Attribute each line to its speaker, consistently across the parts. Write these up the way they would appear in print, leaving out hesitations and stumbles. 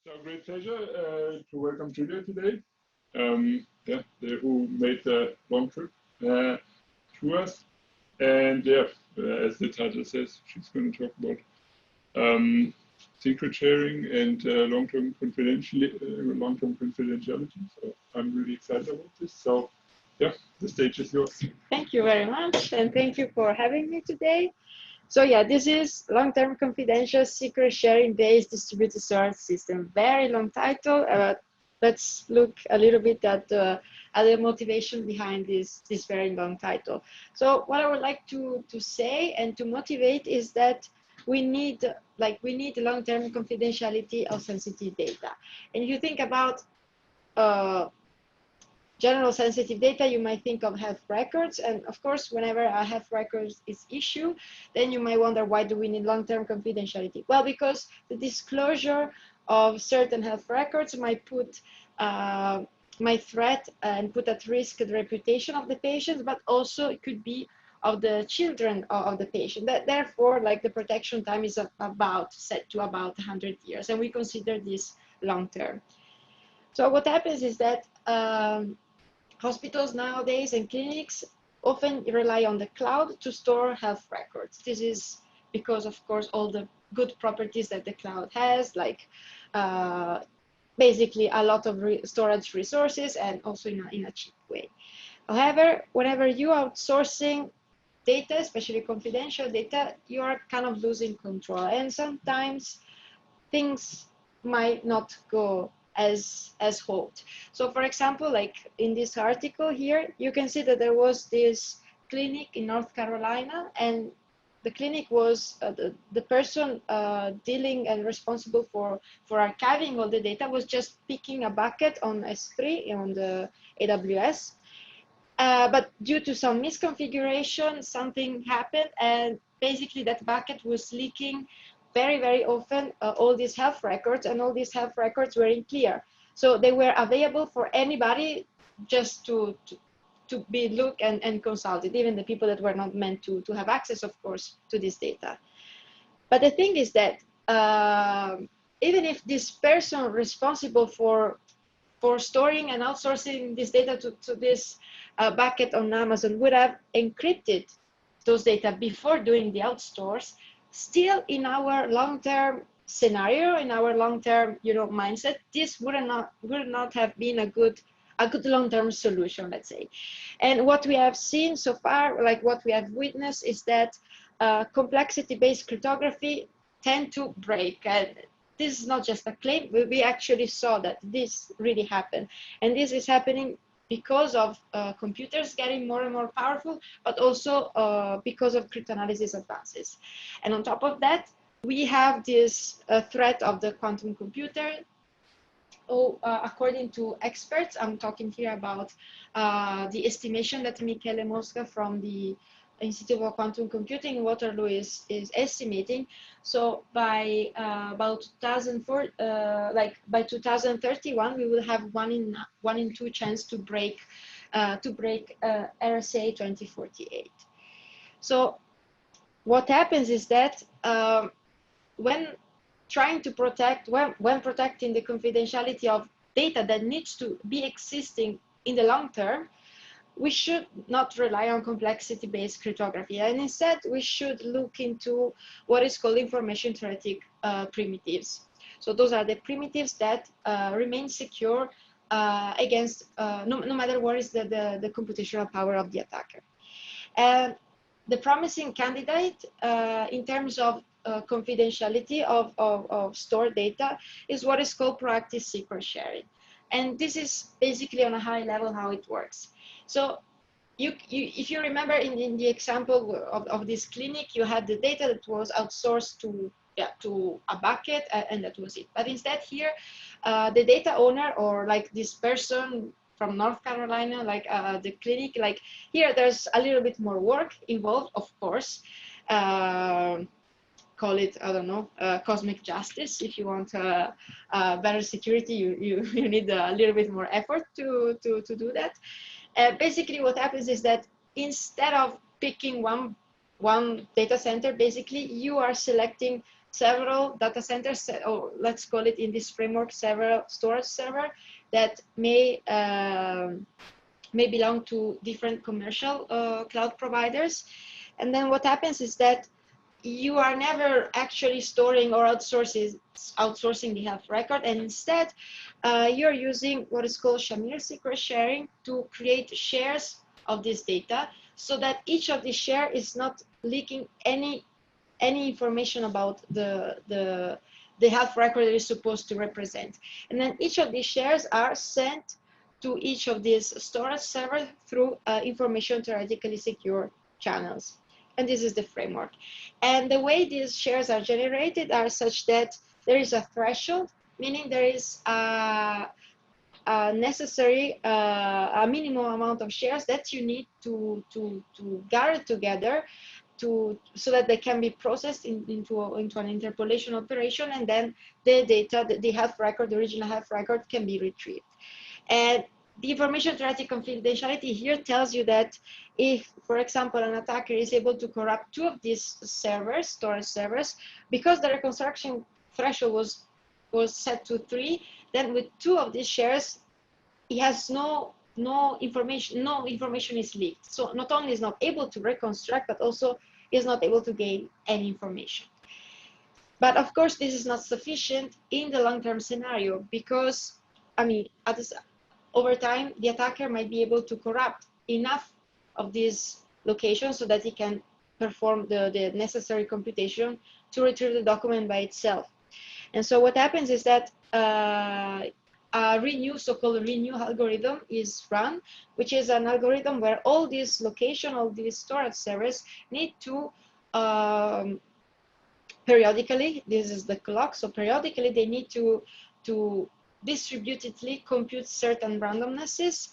Speaker 1: So great pleasure to welcome Giulia today. Who made the long trip to us. And as the title says, she's going to talk about secret sharing and long-term confidentiality. So I'm really excited about this. So yeah, the stage is yours.
Speaker 2: Thank you very much, and thank you for having me today. So yeah, this is long-term confidential secret sharing based distributed storage system. Very long title. Let's look a little bit at the motivation behind this very long title. So what I would like to say and to motivate is that we need long-term confidentiality of sensitive data. And if you think about general sensitive data, you might think of health records. And of course, whenever a health record is issued, then you might wonder, why do we need long-term confidentiality? Well, because the disclosure of certain health records might threat and put at risk the reputation of the patient, but also it could be of the children of the patient. Therefore, like, the protection time is set to about 100 years, and we consider this long-term. So what happens is that hospitals nowadays and clinics often rely on the cloud to store health records. This is because, of course, all the good properties that the cloud has, like basically a lot of storage resources, and also in a cheap way. However, whenever you are outsourcing data, especially confidential data, you are kind of losing control, and sometimes things might not go as hoped. So for example, like in this article here, you can see that there was this clinic in North Carolina, and the clinic was the person dealing and responsible for archiving all the data was just picking a bucket on S3 on the AWS. But due to some misconfiguration, something happened, and basically that bucket was leaking very, very often all these health records, and all these health records were unclear. So they were available for anybody just to be looked and consulted, even the people that were not meant to have access, of course, to this data. But the thing is that even if this person responsible for storing and outsourcing this data to this bucket on Amazon would have encrypted those data before doing the outsource, still in our long-term scenario, in our long-term mindset, this would not have been a good long-term solution, let's say. And what we have seen so far, like what we have witnessed, is that complexity-based cryptography tend to break. And this is not just a claim. We actually saw that this really happened, and this is happening because of computers getting more and more powerful, but also because of cryptanalysis advances. And on top of that, we have this threat of the quantum computer. According to experts, I'm talking here about the estimation that Michele Mosca from the Institute of Quantum Computing in Waterloo is estimating. So by about 2031, we will have one in two chance to break RSA 2048. So what happens is that when protecting the confidentiality of data that needs to be existing in the long term, we should not rely on complexity-based cryptography, and instead we should look into what is called information theoretic primitives. So those are the primitives that remain secure against no matter what is the computational power of the attacker. And the promising candidate in terms of confidentiality of stored data is what is called proactive secret sharing. And this is basically on a high level how it works. So if you remember in the example of this clinic, you had the data that was outsourced to a bucket, and that was it. But instead here, the data owner, or like this person from North Carolina, like the clinic, like here, there's a little bit more work involved, of course. Call it, I don't know, cosmic justice. If you want better security, you need a little bit more effort to do that. Basically, what happens is that instead of picking one data center, basically you are selecting several data centers, or let's call it in this framework, several storage server that may belong to different commercial cloud providers. And then what happens is that you are never actually storing or outsourcing the health record, and instead you're using what is called Shamir secret sharing to create shares of this data, so that each of the share is not leaking any information about the health record it is supposed to represent. And then each of these shares are sent to each of these storage servers through information theoretically secure channels. And this is the framework. And the way these shares are generated are such that there is a threshold, meaning there is a necessary, a minimum amount of shares that you need to gather together so that they can be processed into an interpolation operation, and then the data, the health record, the original health record, can be retrieved. And the information theoretic confidentiality here tells you that if, for example, an attacker is able to corrupt 2 of these servers, storage servers, because the reconstruction threshold was set to 3, then with 2 of these shares, he has no information is leaked. So not only is not able to reconstruct, but also is not able to gain any information. But of course, this is not sufficient in the long-term scenario, because, I mean, over time, the attacker might be able to corrupt enough of these locations so that he can perform the necessary computation to retrieve the document by itself. And so what happens is that a so-called renew algorithm is run, which is an algorithm where all these locations, all these storage servers need to periodically, this is the clock, so periodically they need to distributedly compute certain randomnesses,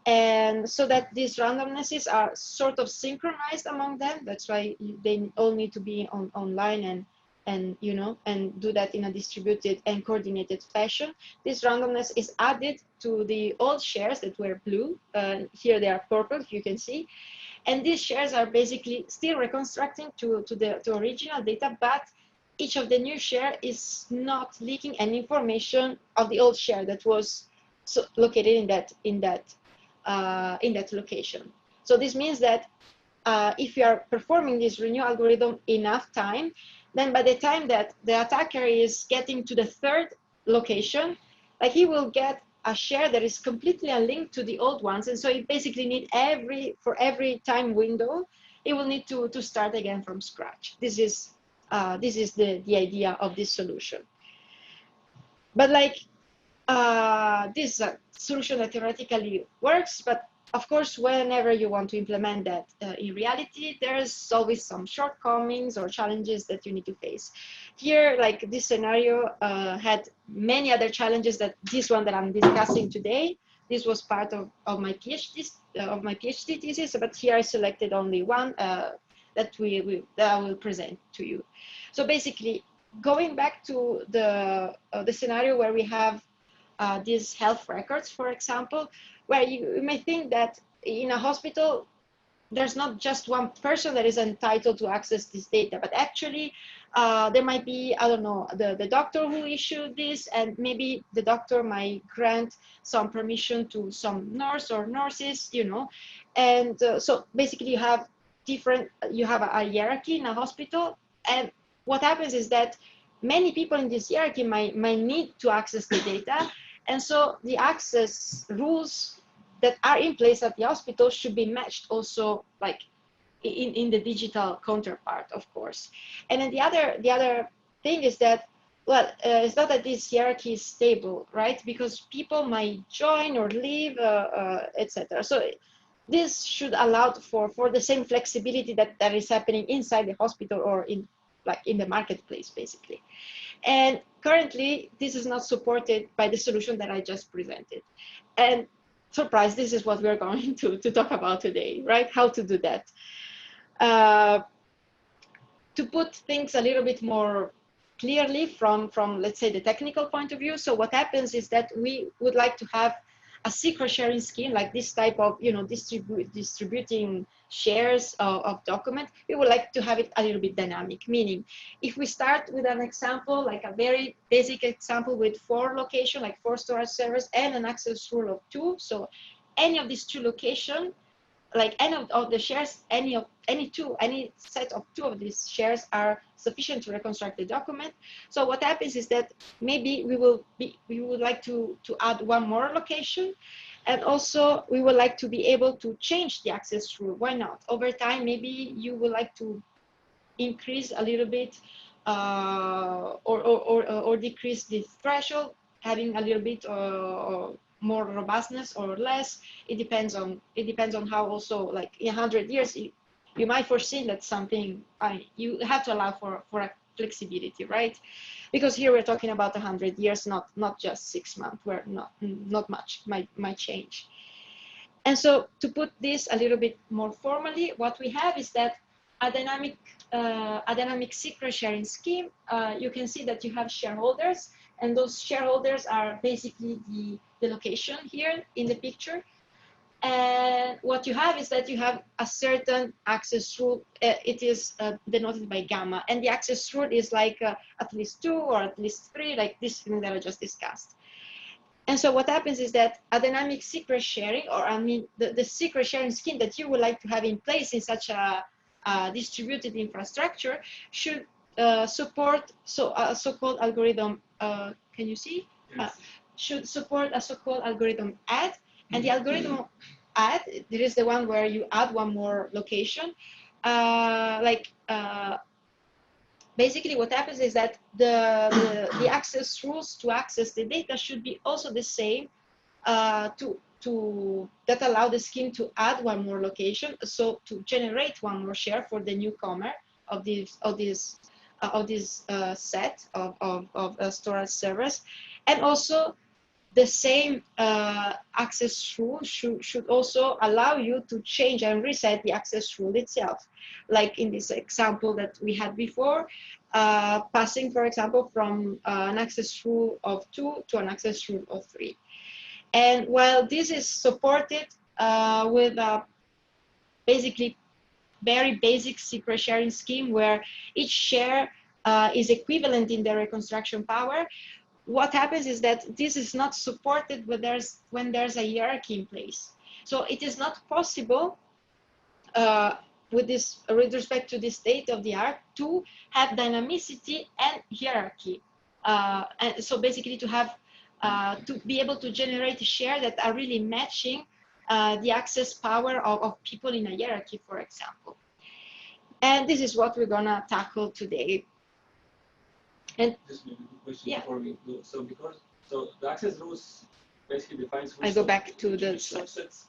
Speaker 2: and so that these randomnesses are sort of synchronized among them. That's why they all need to be online and do that in a distributed and coordinated fashion. This randomness is added to the old shares that were blue. Here they are purple, you can see. And these shares are basically still reconstructing to original data, but each of the new share is not leaking any information of the old share that was located in that location. So this means that if you are performing this renew algorithm enough time, then by the time that the attacker is getting to the 3rd location, like, he will get a share that is completely unlinked to the old ones, and so it basically need for every time window, it will need to start again from scratch. This is the idea of this solution. But like, this is a solution that theoretically works, but of course, whenever you want to implement that in reality, there's always some shortcomings or challenges that you need to face. Here, like, this scenario had many other challenges that this one that I'm discussing today. This was part of my PhD thesis, but here I selected only one that I will present to you. So basically, going back to the scenario where we have these health records, for example, where you may think that in a hospital, there's not just one person that is entitled to access this data, but actually there might be, I don't know, the doctor who issued this, and maybe the doctor might grant some permission to some nurse or nurses, and so basically you have a hierarchy in a hospital, and what happens is that many people in this hierarchy might need to access the data. And so the access rules that are in place at the hospital should be matched also, like, in the digital counterpart, of course. And then the other thing is that, well, it's not that this hierarchy is stable, right? Because people might join or leave, etc. So this should allow for the same flexibility that is happening inside the hospital or in the marketplace, basically. And currently, this is not supported by the solution that I just presented. And surprise, this is what we're going to talk about today, right? How to do that. To put things a little bit more clearly from let's say, the technical point of view. So what happens is that we would like to have a secret sharing scheme, like this type of, distributing shares of document, we would like to have it a little bit dynamic. Meaning, if we start with an example, like a very basic example with 4 locations, like 4 storage servers and an access rule of 2. So any of these 2 locations, like any of the shares, any set of 2 of these shares are sufficient to reconstruct the document. So what happens is that maybe we would like to add 1 more location, and also we would like to be able to change the access rule. Why not? Over time, maybe you would like to increase a little bit or decrease the threshold, having a little bit more robustness or less. It depends on how, also, like in 100 years you might foresee that something, you have to allow for a flexibility, right? Because here we're talking about 100 years, not just 6 months, where not much might change. And so, to put this a little bit more formally, what we have is that a dynamic secret sharing scheme. You can see that you have shareholders, and those shareholders are basically the location here in the picture. And what you have is that you have a certain access rule. It is denoted by gamma, and the access rule is like at least 2 or at least 3, like this thing that I just discussed. And so what happens is that a dynamic secret sharing, or the secret sharing scheme that you would like to have in place in such a distributed infrastructure should support a so-called algorithm. Can you see?
Speaker 3: Yes.
Speaker 2: Should support a so-called algorithm add, and the algorithm add, there is the one where you add 1 more location. Basically, what happens is that the access rules to access the data should be also the same that allow the scheme to add 1 more location, so to generate 1 more share for the newcomer of this set of storage servers. And also the same access rule should also allow you to change and reset the access rule itself, like in this example that we had before, passing, for example, from an access rule of 2 to an access rule of 3. And while this is supported with a basically very basic secret sharing scheme where each share is equivalent in their reconstruction power, what happens is that this is not supported when there's a hierarchy in place. So it is not possible with respect to this state of the art to have dynamicity and hierarchy. And so basically to have to be able to generate a share that are really matching the access power of people in a hierarchy, for example. And this is what we're gonna tackle today. And
Speaker 3: just maybe a question before we go. So the access rules basically defines
Speaker 2: I go back to the
Speaker 3: subsets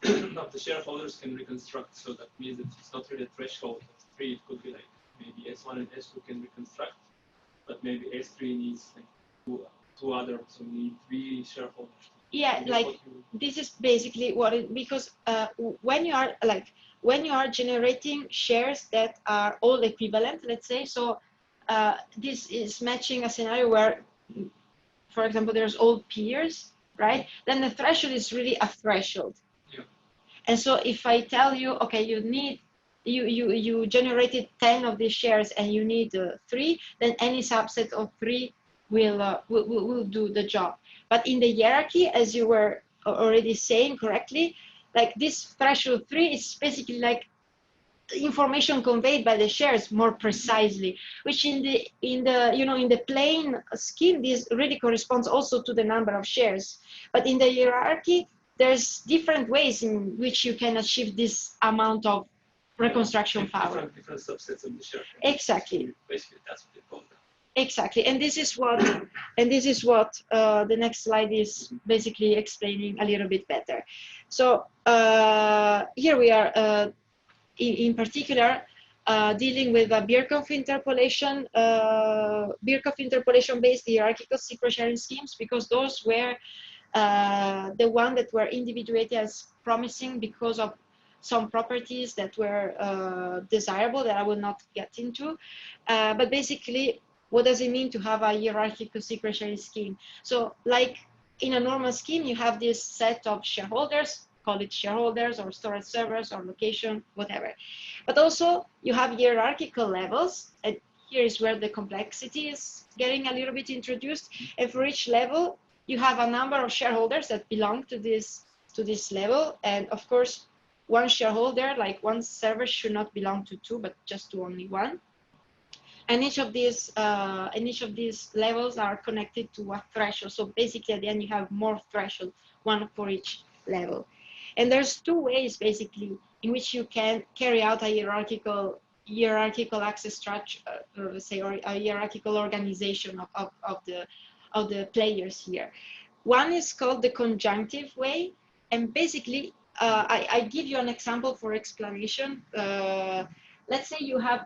Speaker 3: of the shareholders can reconstruct. So that means that it's not really a threshold of 3. It could be like maybe S1 and S2 can reconstruct, but maybe S3 needs like two other, so we need 3 shareholders.
Speaker 2: Yeah, like this is basically what it, because when you are generating shares that are all equivalent, let's say, so this is matching a scenario where, for example, there's all peers, right? Then the threshold is really a threshold.
Speaker 3: Yeah.
Speaker 2: And so if I tell you, okay, you generated 10 of these shares and you need 3, then any subset of 3 will do the job. But in the hierarchy, as you were already saying correctly, like this threshold 3 is basically like information conveyed by the shares more precisely, which in the plain scheme, this really corresponds also to the number of shares. But in the hierarchy, there's different ways in which you can achieve this amount of reconstruction power.
Speaker 3: Different subsets of the share.
Speaker 2: Exactly.
Speaker 3: Basically, that's what they call them.
Speaker 2: Exactly, and this is what the next slide is basically explaining a little bit better. So here we are, in particular, dealing with a Birkhoff interpolation, based hierarchical secret sharing schemes, because those were the one that were individuated as promising because of some properties that were desirable that I will not get into, but basically, what does it mean to have a hierarchical secret sharing scheme? So, like in a normal scheme, you have this set of shareholders, call it shareholders or storage servers or location, whatever. But also you have hierarchical levels, and here is where the complexity is getting a little bit introduced. And for each level, you have a number of shareholders that belong to this level. And of course, one shareholder, like one server, should not belong to two, but just to only one. And each of these levels are connected to a threshold. So basically, at the end, you have more threshold, one for each level. And there's two ways basically in which you can carry out a hierarchical access structure, let's say, or a hierarchical organization of the players here. One is called the conjunctive way, and basically, I give you an example for explanation. Let's say you have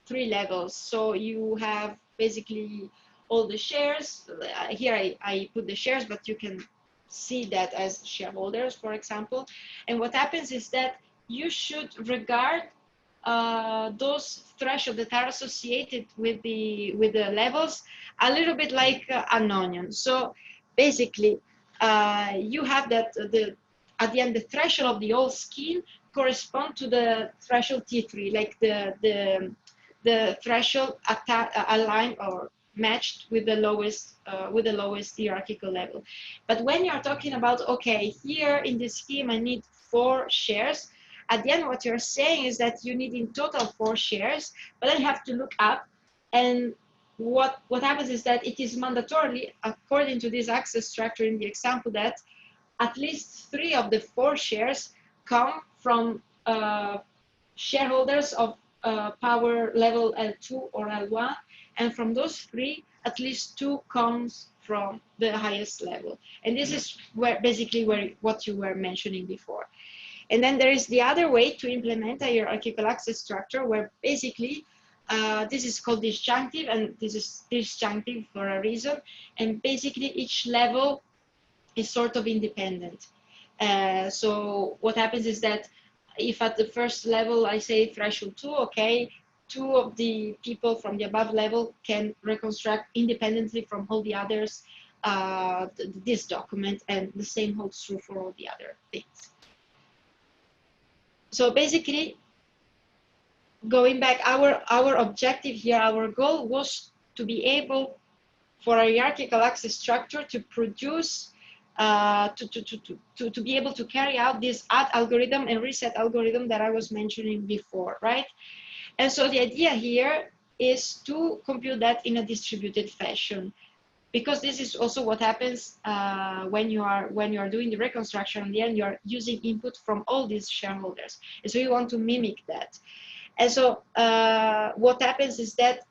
Speaker 2: three levels. So you have basically all the shares. Here I put the shares, but you can see that as shareholders, for example. And what happens is that you should regard those thresholds that are associated with the levels a little bit like an onion. So basically, you have that at the end, the threshold of the whole scheme correspond to the threshold T3, like the threshold aligned or matched with the lowest hierarchical level. But when you're talking about, okay, here in this scheme I need 4 shares, at the end what you're saying is that you need in total 4 shares, but then you have to look up, and what happens is that it is mandatorily, according to this access structure in the example, that at least 3 of the 4 shares come from shareholders of power level L2 or L1, and from those 3, at least 2 comes from the highest level. And this is where basically what you were mentioning before. And then there is the other way to implement a hierarchical access structure, where basically this is called disjunctive, and this is disjunctive for a reason. And basically each level is sort of independent. So what happens is that if at the first level I say threshold 2, okay, 2 of the people from the above level can reconstruct independently from all the others this document, and the same holds true for all the other things. So basically, going back, our objective here, our goal was to be able, for a hierarchical access structure, to produce to be able to carry out this add algorithm and reset algorithm that I was mentioning before, right? And so the idea here is to compute that in a distributed fashion, because this is also what happens when you are doing the reconstruction. In the end, you are using input from all these shareholders, and so you want to mimic that. And so what happens is that,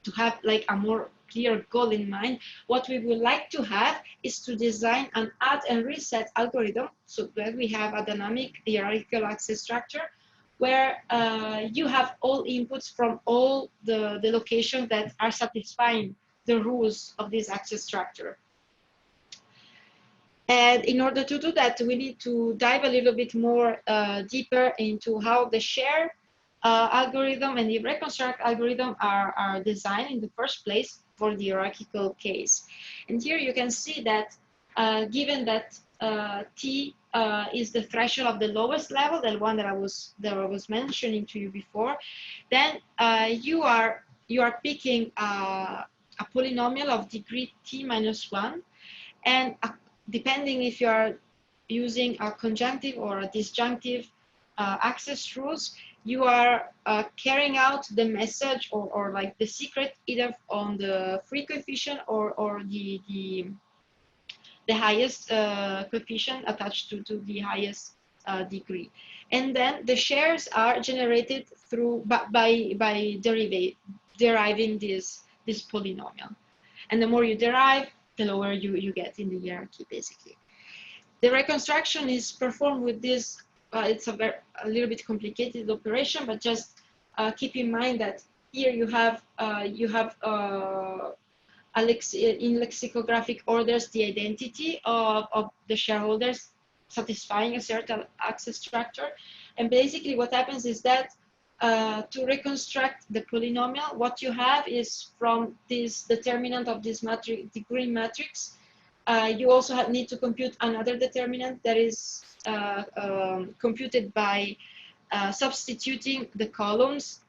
Speaker 2: to have like a more clear goal in mind, what we would like to have is to design an add and reset algorithm, so that we have a dynamic hierarchical access structure where you have all inputs from all the locations that are satisfying the rules of this access structure. And in order to do that, we need to dive a little bit more deeper into how the share algorithm and the reconstruct algorithm are designed in the first place for the hierarchical case. And here you can see that given that T is the threshold of the lowest level, the one that I was mentioning to you before, then you are picking a polynomial of degree T minus 1, and depending if you are using a conjunctive or a disjunctive access rules, you are carrying out the message or like the secret either on the free coefficient or the highest coefficient attached to the highest degree. And then the shares are generated through by deriving this polynomial. And the more you derive, the lower you get in the hierarchy, basically. The reconstruction is performed with this. It's a little bit complicated operation, but just keep in mind that here you have in lexicographic orders the identity of the shareholders satisfying a certain access structure. And basically what happens is that to reconstruct the polynomial, what you have is from this determinant of this matrix, the green matrix, you also need to compute another determinant that is computed by substituting the columns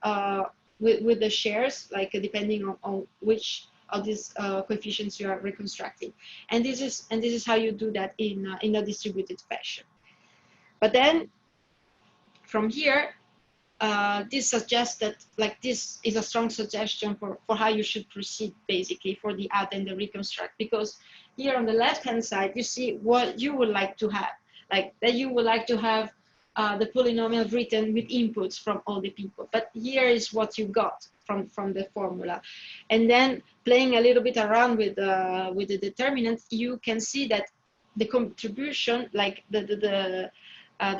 Speaker 2: with the shares, like depending on which of these coefficients you are reconstructing, and this is how you do that in a distributed fashion. But then from here, this suggests that, like, this is a strong suggestion for how you should proceed, basically, for the add and the reconstruct, because here on the left hand side you see what you would like to have, like that you would like to have the polynomial written with inputs from all the people, but here is what you got from the formula. And then playing a little bit around with the determinant, you can see that the contribution, like the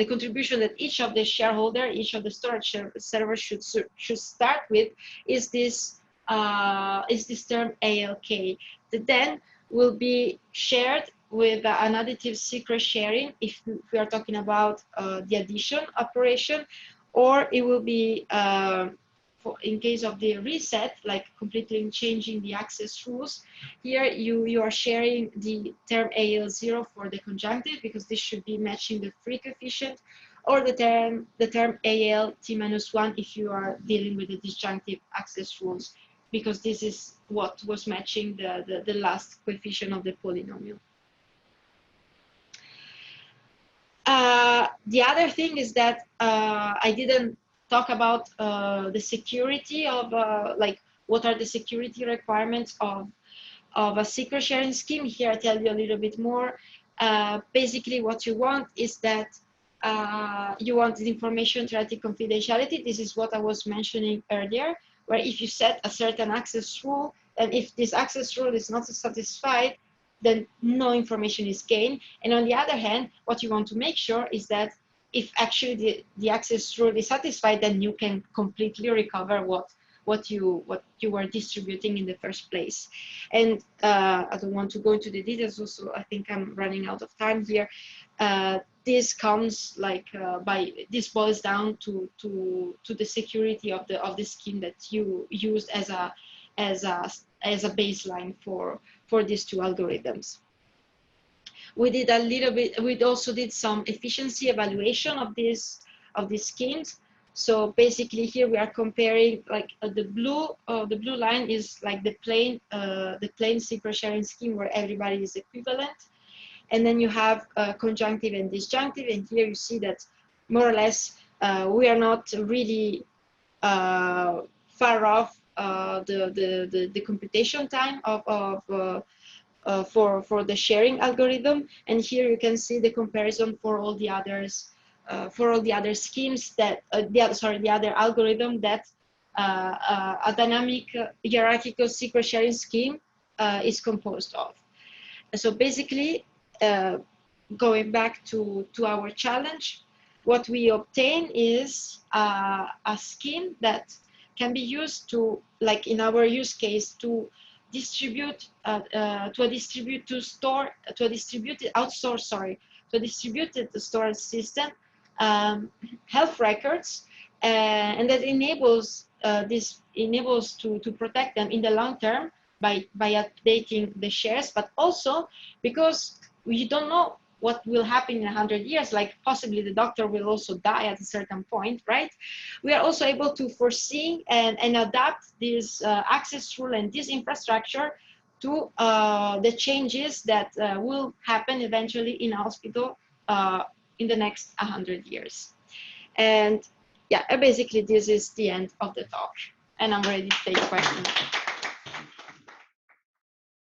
Speaker 2: contribution that each of the shareholder, each of the storage servers should start with is this term ALK, that then will be shared with an additive secret sharing if we are talking about the addition operation, or it will be in case of the reset, like completely changing the access rules. Here you are sharing the term AL0 for the conjunctive, because this should be matching the free coefficient, or the term AL T-1 if you are dealing with the disjunctive access rules, because this is what was matching the last coefficient of the polynomial. The other thing is that I didn't talk about the security of like what are the security requirements of a secret sharing scheme. Here I tell you a little bit more. Basically what you want is that you want the information theoretic confidentiality. This is what I was mentioning earlier, where if you set a certain access rule, and if this access rule is not satisfied, then no information is gained. And on the other hand, what you want to make sure is that if actually the access rule is satisfied, then you can completely recover what you were distributing in the first place. And I don't want to go into the details. Also, I think I'm running out of time here. This comes like this boils down to the security of the scheme that you used as a baseline for these two algorithms. We did a little bit. We also did some efficiency evaluation of these schemes. So basically, here we are comparing, like the blue line is like the plain secret sharing scheme where everybody is equivalent, and then you have conjunctive and disjunctive. And here you see that more or less we are not really far off the computation time for the sharing algorithm. And here you can see the comparison for all the others, for all the other schemes that the other algorithm that a dynamic hierarchical secret sharing scheme is composed of. So basically, going back to our challenge, what we obtain is a scheme that can be used to, like in our use case, to distribute to a distributed storage system health records, and that enables to protect them in the long term by updating the shares, but also because we don't know what will happen in 100 years, like possibly the doctor will also die at a certain point, right? We are also able to foresee and adapt this access rule and this infrastructure to the changes that will happen eventually in a hospital in the next 100 years. And yeah, basically this is the end of the talk, and I'm ready to take questions.